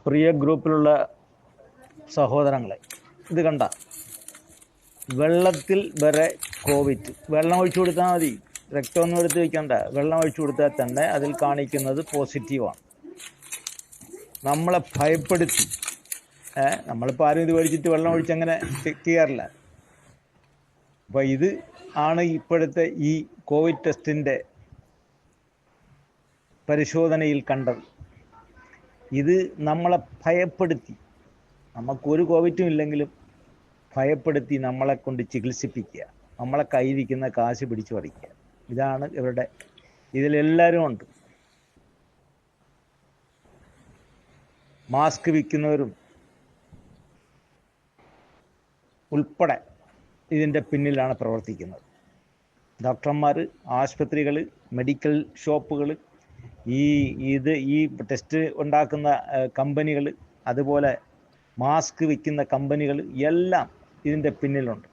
പ്രിയ ഗ്രൂപ്പിലുള്ള സഹോദരങ്ങളെ, ഇത് കണ്ട വെള്ളത്തിൽ വരെ കോവിഡ്. വെള്ളം ഒഴിച്ചു കൊടുത്താൽ മതി, രക്തമൊന്നും എടുത്ത് വയ്ക്കണ്ട. വെള്ളം ഒഴിച്ചു കൊടുത്താൽ തന്നെ അതിൽ കാണിക്കുന്നത് പോസിറ്റീവാണ്. നമ്മളെ ഭയപ്പെടുത്തി. നമ്മളിപ്പോൾ ആരും ഇത് മേടിച്ചിട്ട് വെള്ളം ഒഴിച്ചങ്ങനെ ചെക്ക് ചെയ്യാറില്ല. അപ്പോൾ ഇത് ആണ് ഇപ്പോഴത്തെ ഈ കോവിഡ് ടെസ്റ്റിൻ്റെ പരിശോധനയിൽ കണ്ടത്. ഇത് നമ്മളെ ഭയപ്പെടുത്തി, നമുക്കൊരു കോവിഡും ഇല്ലെങ്കിലും ഭയപ്പെടുത്തി നമ്മളെ കൊണ്ട് ചികിത്സിപ്പിക്കുക, നമ്മളെ കയ്യിരിക്കുന്ന കാശ് പിടിച്ചു പറിക്കുക. ഇതാണ് ഇവരുടെ. ഇതിലെല്ലാവരും ഉണ്ട്. മാസ്ക് വിൽക്കുന്നവരും ഉൾപ്പെടെ ഇതിൻ്റെ പിന്നിലാണ് പ്രവർത്തിക്കുന്നത്. ഡോക്ടർമാർ, ആശുപത്രികൾ, മെഡിക്കൽ ഷോപ്പുകൾ, ഈ ടെസ്റ്റ് ഉണ്ടാക്കുന്ന കമ്പനികൾ, അതുപോലെ മാസ്ക് വിൽക്കുന്ന കമ്പനികൾ എല്ലാം ഇതിൻ്റെ പിന്നിലുണ്ട്.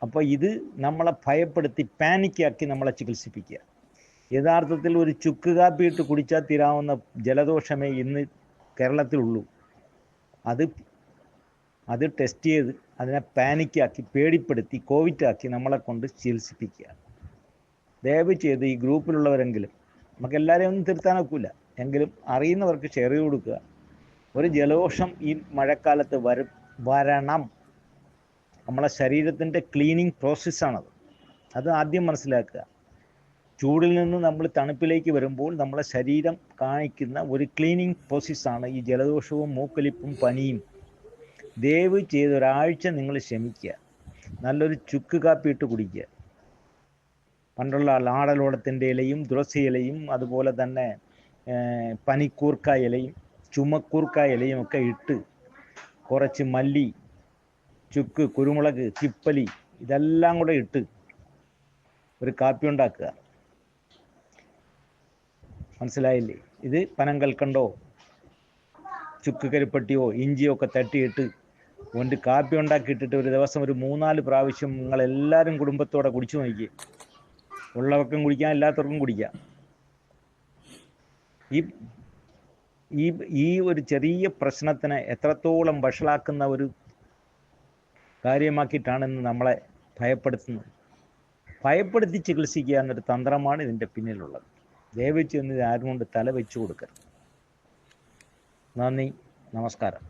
അപ്പോൾ ഇത് നമ്മളെ ഭയപ്പെടുത്തി പാനിക്കാക്കി നമ്മളെ ചികിത്സിപ്പിക്കുക. യഥാർത്ഥത്തിൽ ഒരു ചുക്ക് കാപ്പി ഇട്ട് കുടിച്ചാൽ തീരാവുന്ന ജലദോഷമേ ഇന്ന് കേരളത്തിലുള്ളൂ. അത് ടെസ്റ്റ് ചെയ്ത് അതിനെ പാനിക്കാക്കി, പേടിപ്പെടുത്തി, കോവിഡാക്കി നമ്മളെ കൊണ്ട് ചികിത്സിപ്പിക്കുക. ദയവ് ചെയ്ത് ഈ ഗ്രൂപ്പിലുള്ളവരെങ്കിലും, നമുക്കെല്ലാവരെയും ഒന്നും തിരുത്താനൊക്കില്ല, എങ്കിലും അറിയുന്നവർക്ക് ഷെയർ ചെയ്ത് കൊടുക്കുക. ഒരു ജലദോഷം ഈ മഴക്കാലത്ത് വരണം. നമ്മളെ ശരീരത്തിൻ്റെ ക്ലീനിങ് പ്രോസസ്സാണത്. അത് ആദ്യം മനസ്സിലാക്കുക. ചൂടിൽ നിന്ന് നമ്മൾ തണുപ്പിലേക്ക് വരുമ്പോൾ നമ്മളെ ശരീരം കാണിക്കുന്ന ഒരു ക്ലീനിങ് പ്രോസസ്സാണ് ഈ ജലദോഷവും മൂക്കൊലിപ്പും പനിയും. ദയവ് ചെയ്ത് ഒരാഴ്ച നിങ്ങൾ ക്ഷമിക്കുക. നല്ലൊരു ചുക്ക് കാപ്പി ഇട്ട് കുടിക്കുക. പണ്ടുള്ള ആടലോടത്തിൻ്റെ ഇലയും തുളസി ഇലയും അതുപോലെ തന്നെ പനിക്കൂർക്ക ഇലയും ചുമക്കൂർക്ക ഇലയും ഒക്കെ ഇട്ട് കുറച്ച് മല്ലി, ചുക്ക്, കുരുമുളക്, തിപ്പലി ഇതെല്ലാം കൂടെ ഇട്ട് ഒരു കാപ്പി ഉണ്ടാക്കുക. മനസ്സിലായില്ലേ? ഇത് പനങ്കൽക്കണ്ടോ ചുക്ക് കരിപ്പട്ടിയോ ഇഞ്ചിയോ ഒക്കെ തട്ടിയിട്ട് കൊണ്ട് കാപ്പി ഉണ്ടാക്കിയിട്ടിട്ട് ഒരു ദിവസം ഒരു 3-4 പ്രാവശ്യം നിങ്ങളെല്ലാവരും കുടുംബത്തോടെ കുടിച്ചു നോക്കിയേ. ഉള്ളവർക്കും കുടിക്കാം, ഇല്ലാത്തവർക്കും കുടിക്കാം. ഈ ഒരു ചെറിയ പ്രശ്നത്തിനെ എത്രത്തോളം വഷളാക്കുന്ന ഒരു കാര്യമാക്കിയിട്ടാണെന്ന് നമ്മളെ ഭയപ്പെടുത്തുന്നത്. ഭയപ്പെടുത്തി ചികിത്സിക്കുക എന്നൊരു തന്ത്രമാണ് ഇതിൻ്റെ പിന്നിലുള്ളത്. ദയവ് ചെന്ന് ആരും കൊണ്ട് തല വെച്ചു കൊടുക്കരുത്. നന്ദി, നമസ്കാരം.